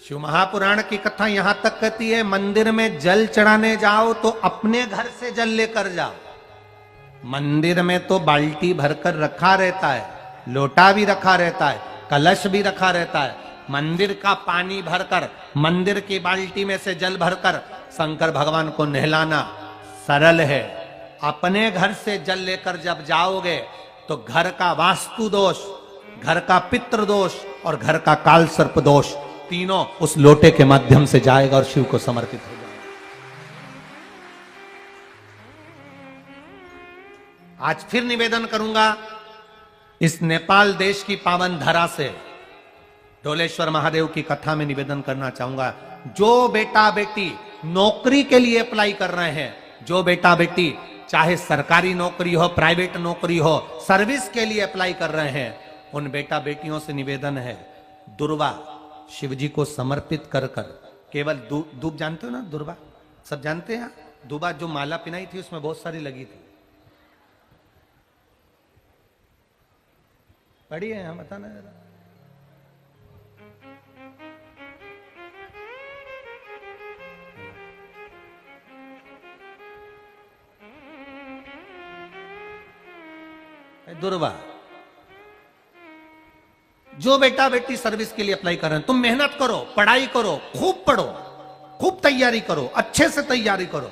शिव महापुराण की कथा यहां तक कहती है, मंदिर में जल चढ़ाने जाओ तो अपने घर से जल लेकर जाओ। मंदिर में तो बाल्टी भरकर रखा रहता है, लोटा भी रखा रहता है, कलश भी रखा रहता है। मंदिर का पानी भरकर, मंदिर की बाल्टी में से जल भरकर शंकर भगवान को नहलाना सरल है। अपने घर से जल लेकर जब जाओगे तो घर का वास्तु दोष, घर का पितृ दोष और घर का काल सर्प दोष तीनों उस लोटे के माध्यम से जाएगा और शिव को समर्पित हो जाएगा। आज फिर निवेदन करूंगा, इस नेपाल देश की पावन धरा से ढोलेश्वर महादेव की कथा में निवेदन करना चाहूंगा। जो बेटा बेटी नौकरी के लिए अप्लाई कर रहे हैं, जो बेटा बेटी चाहे सरकारी नौकरी हो, प्राइवेट नौकरी हो, सर्विस के लिए अप्लाई कर रहे हैं, उन बेटा बेटियों से निवेदन है, दुर्वा शिव जी को समर्पित कर कर केवल दूब जानते हो ना, दुर्वा सब जानते हैं। दुबा जो माला पिनाई थी उसमें बहुत सारी लगी थी, पढ़ी है यहां, बताना जरा। दुर्वा जो बेटा बेटी सर्विस के लिए अप्लाई कर रहे हैं, तुम मेहनत करो, पढ़ाई करो, खूब पढ़ो, खूब तैयारी करो, अच्छे से तैयारी करो।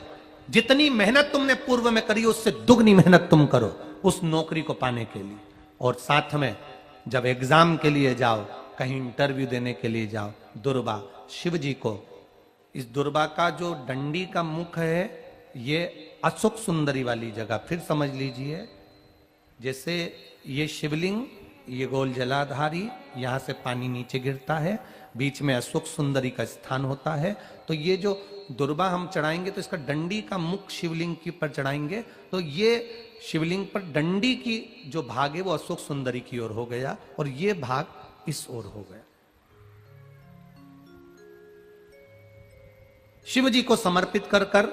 जितनी मेहनत तुमने पूर्व में करी उससे दुगनी मेहनत तुम करो उस नौकरी को पाने के लिए। और साथ में जब एग्जाम के लिए जाओ, कहीं इंटरव्यू देने के लिए जाओ, दुर्वा शिव जी को, इस दुर्वा का जो डंडी का मुख है ये अशोक सुंदरी वाली जगह, फिर समझ लीजिए जैसे ये शिवलिंग, ये गोल जलाधारी, यहां से पानी नीचे गिरता है, बीच में अशोक सुंदरी का स्थान होता है। तो ये जो दुर्वा हम चढ़ाएंगे तो इसका डंडी का मुख शिवलिंग के ऊपर चढ़ाएंगे तो ये शिवलिंग पर डंडी की जो भाग है वो अशोक सुंदरी की ओर हो गया और ये भाग इस ओर हो गया। शिव जी को समर्पित कर कर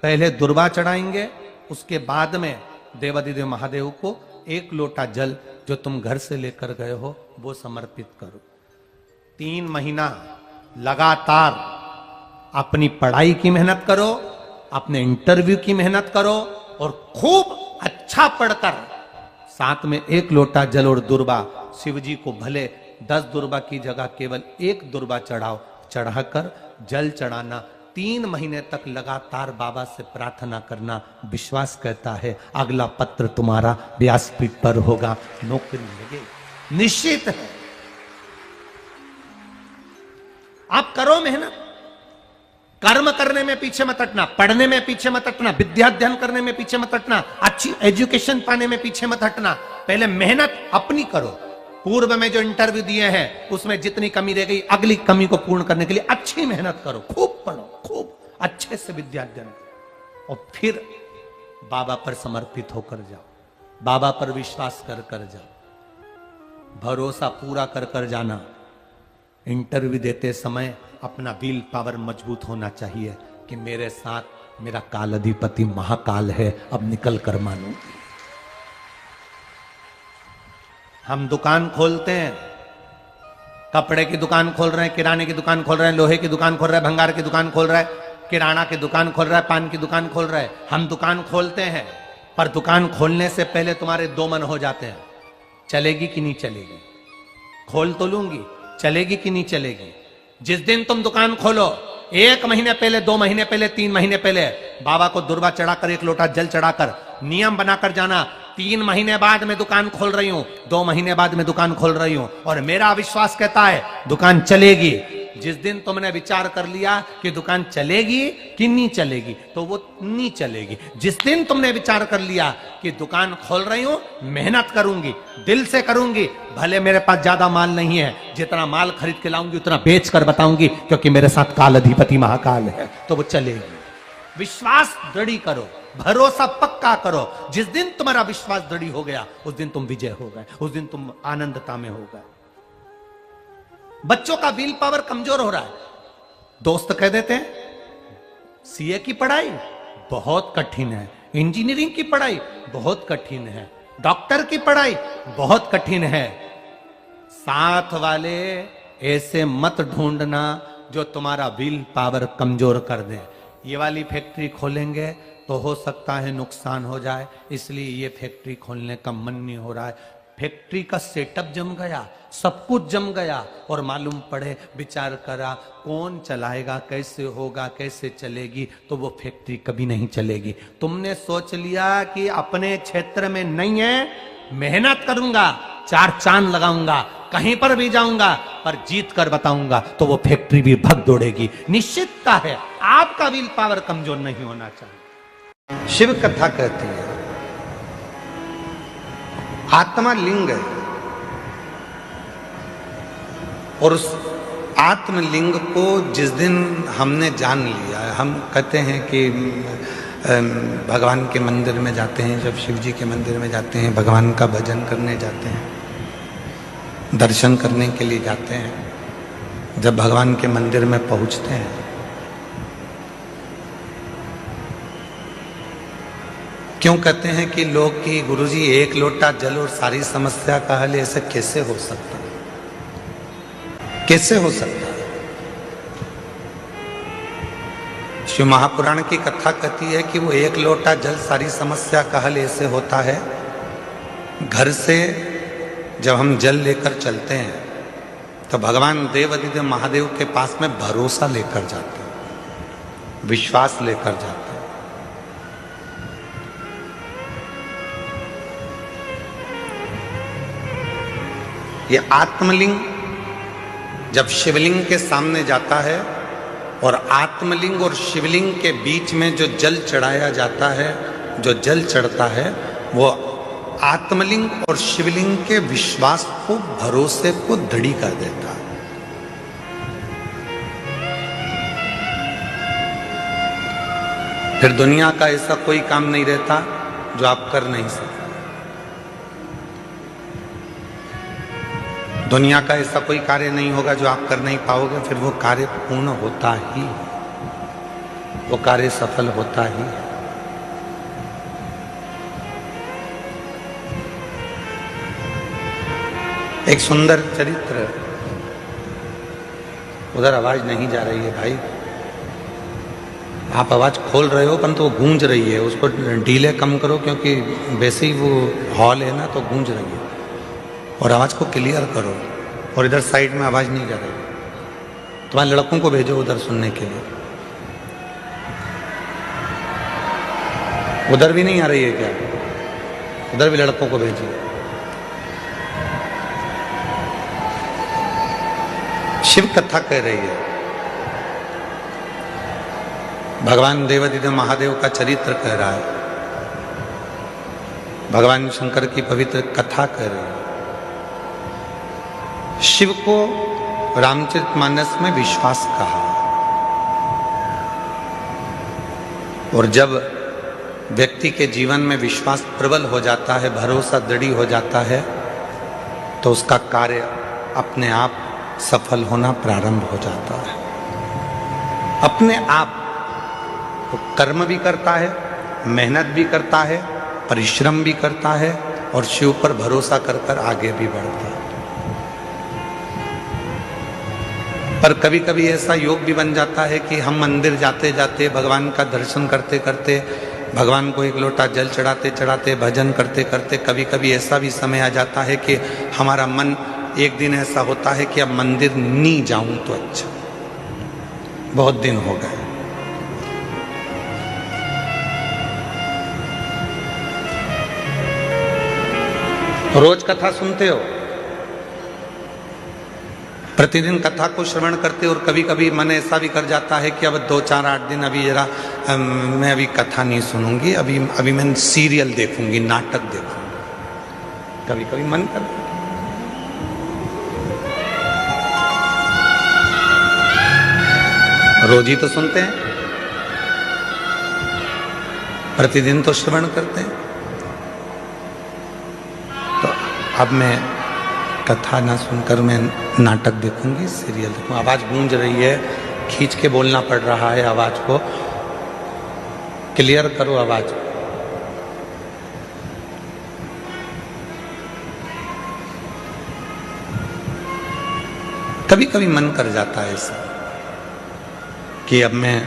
पहले दुर्वा चढ़ाएंगे, उसके बाद में देवादिदेव महादेव को एक लोटा जल जो तुम घर से लेकर गए हो वो समर्पित करो। 3 महीना लगातार अपनी पढ़ाई की मेहनत करो, अपने इंटरव्यू की मेहनत करो और खूब अच्छा पढ़कर साथ में एक लोटा जल और दुर्वा शिव जी को भले 10 दुर्वा की जगह केवल 1 दुर्वा चढ़ाओ, चढ़ाकर जल चढ़ाना। 3 महीने तक लगातार बाबा से प्रार्थना करना। विश्वास कहता है अगला पत्र तुम्हारा व्यासपीठ पर होगा, नौकरी लगेगी, निश्चित है। आप करो मेहनत, कर्म करने में पीछे मत हटना, पढ़ने में पीछे मत हटना, विद्या अध्ययन करने में पीछे मत हटना, अच्छी एजुकेशन पाने में पीछे मत हटना। पहले मेहनत अपनी करो। पूर्व में जो इंटरव्यू दिए हैं उसमें जितनी कमी रह गई, अगली कमी को पूर्ण करने के लिए अच्छी मेहनत करो, खूब पढ़ो, खूब अच्छे से विद्या अध्ययन करो और फिर बाबा पर समर्पित होकर जाओ, बाबा पर विश्वास कर कर जाओ, भरोसा पूरा कर कर जाना। इंटरव्यू देते समय अपना विल पावर मजबूत होना चाहिए कि मेरे साथ मेरा काल अधिपति महाकाल है, अब निकल कर मानो। हम दुकान खोलते हैं, कपड़े की दुकान खोल रहे हैं, किराने की दुकान खोल रहे हैं, लोहे की दुकान खोल रहे हैं, भंगार की दुकान खोल रहे हैं, किराना की दुकान खोल रहा है, पान की दुकान खोल रहा है। हम दुकान खोलते हैं पर दुकान खोलने से पहले तुम्हारे 2 मन हो जाते हैं, चलेगी कि नहीं चलेगी, खोल तो लूंगी, चलेगी कि नहीं चलेगी। जिस दिन तुम दुकान खोलो 1 महीने पहले, 2 महीने पहले, 3 महीने पहले बाबा को दुर्वा चढ़ाकर 1 लोटा जल चढ़ाकर नियम बनाकर जाना, 3 महीने बाद मैं दुकान खोल रही हूं, 2 महीने बाद मैं दुकान खोल रही हूं और मेरा विश्वास कहता है दुकान चलेगी। जिस दिन तुमने विचार कर लिया कि दुकान चलेगी कि नहीं चलेगी तो वो नहीं चलेगी। जिस दिन तुमने विचार कर लिया कि दुकान खोल रही हूं, मेहनत करूंगी, दिल से करूंगी, भले मेरे पास ज्यादा माल नहीं है, जितना माल खरीद के लाऊंगी उतना बेच कर बताऊंगी क्योंकि मेरे साथ काल अधिपति महाकाल है, तो वो चलेगी। विश्वास दृढ़ करो, भरोसा पक्का करो। जिस दिन तुम्हारा विश्वास दृढ़ हो गया उस दिन तुम विजय हो गए, उस दिन तुम आनंदता में हो गए। बच्चों का विल पावर कमजोर हो रहा है, दोस्त कह देते हैं सीए की पढ़ाई बहुत कठिन है, इंजीनियरिंग की पढ़ाई बहुत कठिन है, डॉक्टर की पढ़ाई बहुत कठिन है। साथ वाले ऐसे मत ढूंढना जो तुम्हारा विल पावर कमजोर कर दे। ये वाली फैक्ट्री खोलेंगे तो हो सकता है नुकसान हो जाए, इसलिए ये फैक्ट्री खोलने का मन नहीं हो रहा है। फैक्ट्री का सेटअप जम गया, सब कुछ जम गया, और मालूम पड़े, विचार करा कौन चलाएगा, कैसे होगा, कैसे चलेगी, तो वो फैक्ट्री कभी नहीं चलेगी। तुमने सोच लिया कि अपने क्षेत्र में नहीं है, मेहनत करूंगा, 4 चांद लगाऊंगा, कहीं पर भी जाऊंगा, पर जीत कर बताऊंगा, तो वो फैक्ट्री भी भग दौड़ेगी। निश्चितता है आपका विल पावर कमजोर नहीं होना चाहिए। शिव कथा कहती है आत्मा लिंग है, और उस आत्मलिंग को जिस दिन हमने जान लिया, हम कहते हैं कि भगवान के मंदिर में जाते हैं, जब शिव जी के मंदिर में जाते हैं, भगवान का भजन करने जाते हैं, दर्शन करने के लिए जाते हैं, जब भगवान के मंदिर में पहुंचते हैं, क्यों कहते हैं कि लोग कि गुरुजी एक लोटा जल और सारी समस्या का हल, ऐसे कैसे हो सकता है, कैसे हो सकता है? शिव महापुराण की कथा कहती है कि वो एक लोटा जल सारी समस्या का हल ऐसे होता है, घर से जब हम जल लेकर चलते हैं तो भगवान देवादिदेव महादेव के पास में भरोसा लेकर जाते हैं, विश्वास लेकर जाते हैं। ये आत्मलिंग जब शिवलिंग के सामने जाता है, और आत्मलिंग और शिवलिंग के बीच में जो जल चढ़ाया जाता है, जो जल चढ़ता है, वो आत्मलिंग और शिवलिंग के विश्वास को, भरोसे को दृढ़ कर देता है। फिर दुनिया का ऐसा कोई काम नहीं रहता जो आप कर नहीं सकते, दुनिया का ऐसा कोई कार्य नहीं होगा जो आप कर नहीं पाओगे, फिर वो कार्य पूर्ण होता ही, वो कार्य सफल होता ही। एक सुंदर चरित्र, उधर आवाज नहीं जा रही है भाई, आप आवाज खोल रहे हो परंतु वो गूंज रही है, उसको ढीले कम करो, क्योंकि वैसे ही वो हॉल है ना, तो गूंज रही है, और आवाज को क्लियर करो। और इधर साइड में आवाज नहीं जा रही, तुम्हारे लड़कों को भेजो उधर सुनने के लिए। उधर भी नहीं आ रही है क्या? उधर भी लड़कों को भेजिए। शिव कथा कह रही है, भगवान देवादिदेव महादेव का चरित्र कह रहा है, भगवान शंकर की पवित्र कथा कह रही है। शिव को रामचरितमानस में विश्वास कहा, और जब व्यक्ति के जीवन में विश्वास प्रबल हो जाता है, भरोसा दृढ़ हो जाता है, तो उसका कार्य अपने आप सफल होना प्रारंभ हो जाता है। अपने आप वो कर्म भी करता है, मेहनत भी करता है, परिश्रम भी करता है, और शिव पर भरोसा कर कर आगे भी बढ़ता है। पर कभी कभी ऐसा योग भी बन जाता है कि हम मंदिर जाते जाते, भगवान का दर्शन करते करते, भगवान को एक लोटा जल चढ़ाते चढ़ाते, भजन करते करते, कभी कभी ऐसा भी समय आ जाता है कि हमारा मन, एक दिन ऐसा होता है कि अब मंदिर नहीं जाऊं तो अच्छा, बहुत दिन हो गए। रोज कथा सुनते हो, प्रतिदिन कथा को श्रवण करते हो, और कभी कभी मन ऐसा भी कर जाता है कि अब 2, 4, 8 दिन अभी जरा मैं अभी कथा नहीं सुनूंगी, अभी मैं सीरियल देखूंगी, नाटक देखूंगी, कभी कभी मन करता है। रोज ही तो सुनते हैं, प्रतिदिन तो श्रवण करते हैं, तो अब मैं कथा ना सुनकर मैं नाटक देखूंगी, सीरियल देखूंगी। आवाज गूंज रही है, खींच के बोलना पड़ रहा है, आवाज को क्लियर करो, आवाज। कभी कभी मन कर जाता है ऐसा, कि अब मैं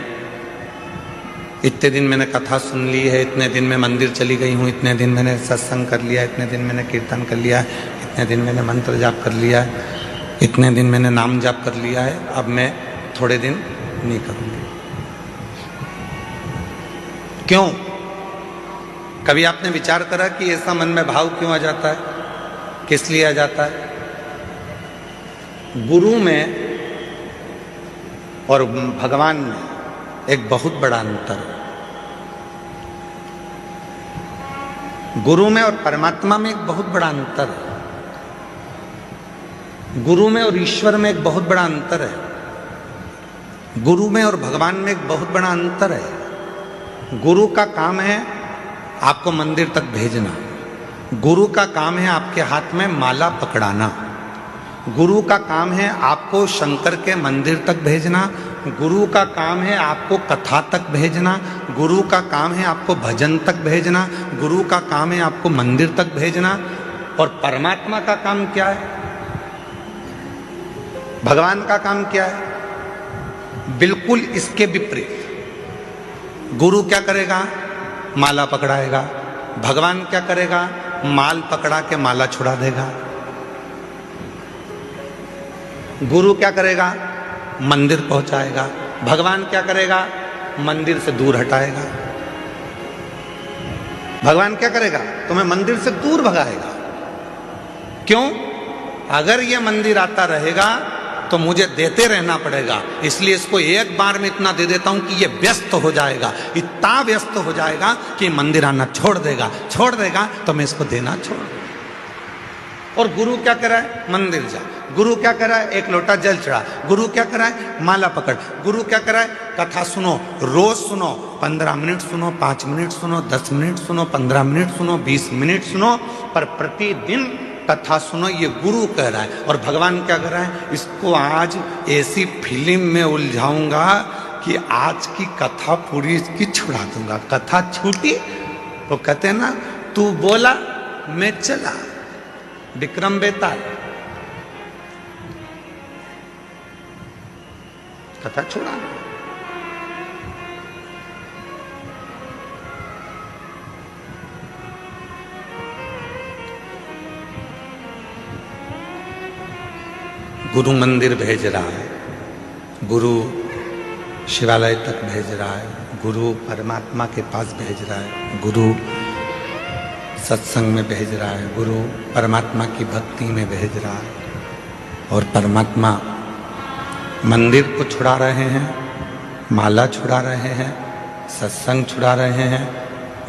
इतने दिन मैंने कथा सुन ली है, इतने दिन मैं मंदिर चली गई हूँ, इतने दिन मैंने सत्संग कर लिया, इतने दिन मैंने कीर्तन कर लिया, इतने दिन मैंने मंत्र जाप कर लिया, इतने दिन मैंने नाम जाप कर लिया है, अब मैं थोड़े दिन नहीं करूँगी। क्यों? कभी आपने विचार करा कि ऐसा मन में भाव क्यों आ जाता है, किस लिए आ जाता है? गुरु में और भगवान में एक बहुत बड़ा अंतर है। गुरु में और परमात्मा में एक बहुत बड़ा अंतर है। गुरु में और ईश्वर में एक बहुत बड़ा अंतर है। गुरु में और भगवान में एक बहुत बड़ा अंतर है। गुरु का काम है आपको मंदिर तक भेजना। गुरु का काम है आपके हाथ में माला पकड़ाना। गुरु का काम है आपको शंकर के मंदिर तक भेजना। गुरु का काम है आपको कथा तक भेजना। गुरु का काम है आपको भजन तक भेजना। गुरु का काम है आपको मंदिर तक भेजना। और परमात्मा का काम क्या है? भगवान का काम क्या है? बिल्कुल इसके विपरीत। गुरु क्या करेगा? माला पकड़ाएगा। भगवान क्या करेगा? माल पकड़ा के माला छुड़ा देगा। गुरु क्या करेगा? मंदिर पहुंचाएगा। भगवान क्या करेगा? मंदिर से दूर हटाएगा। भगवान क्या करेगा? तुम्हें मंदिर से दूर भगाएगा। क्यों? अगर ये मंदिर आता रहेगा तो मुझे देते रहना पड़ेगा, इसलिए इसको एक बार में इतना दे देता हूं कि ये व्यस्त हो जाएगा, इतना व्यस्त हो जाएगा कि मंदिर आना छोड़ देगा तो मैं इसको देना छोड़ दूंगा। और गुरु क्या कर रहा है? मंदिर जा। गुरु क्या कर रहा है? एक लोटा जल चढ़ा। गुरु क्या कर रहा है? माला पकड़। गुरु क्या कर रहा है? कथा सुनो, रोज सुनो, 15 मिनट सुनो, 5 मिनट सुनो, 10 मिनट सुनो, 15 मिनट सुनो, 20 मिनट सुनो, पर प्रतिदिन कथा सुनो, ये गुरु कह रहा है। और भगवान क्या कर रहा है? इसको आज ऐसी फिल्म में उलझाऊंगा कि आज की कथा पूरी इसकी छुड़ा दूंगा। कथा छूटी तो कहते हैं ना, तू बोला मैं चला, विक्रम बेताल। कथा छोड़ा। गुरु मंदिर भेज रहा है, गुरु शिवालय तक भेज रहा है, गुरु परमात्मा के पास भेज रहा है, गुरु सत्संग में भेज रहा है, गुरु परमात्मा की भक्ति में भेज रहा है। और परमात्मा मंदिर को छुड़ा रहे हैं, माला छुड़ा रहे हैं, सत्संग छुड़ा रहे हैं,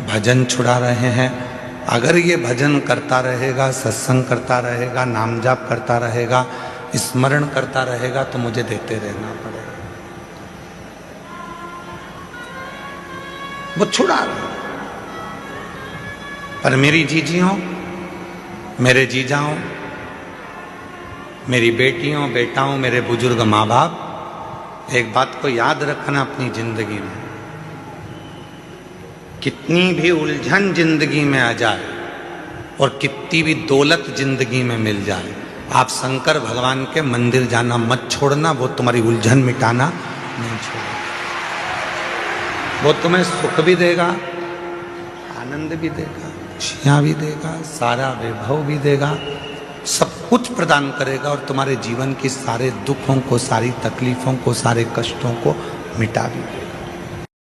भजन छुड़ा रहे हैं। अगर ये भजन करता रहेगा, सत्संग करता रहेगा, नाम जाप करता रहेगा, स्मरण करता रहेगा तो मुझे देते रहना पड़ेगा। वो छुड़ा रहे। पर मेरी जीजियों, मेरे जीजाओं, मेरी बेटियों, बेटाओं, मेरे बुजुर्ग माँ बाप, एक बात को याद रखना अपनी जिंदगी में, कितनी भी उलझन जिंदगी में आ जाए और कितनी भी दौलत जिंदगी में मिल जाए, आप शंकर भगवान के मंदिर जाना मत छोड़ना। वो तुम्हारी उलझन मिटाना नहीं छोड़ेगा। वो तुम्हें सुख भी देगा, आनंद भी देगा, खुशियां भी देगा, सारा वैभव भी देगा, सब कुछ प्रदान करेगा और तुम्हारे जीवन के सारे दुखों को, सारी तकलीफों को, सारे कष्टों को मिटा भी देगा।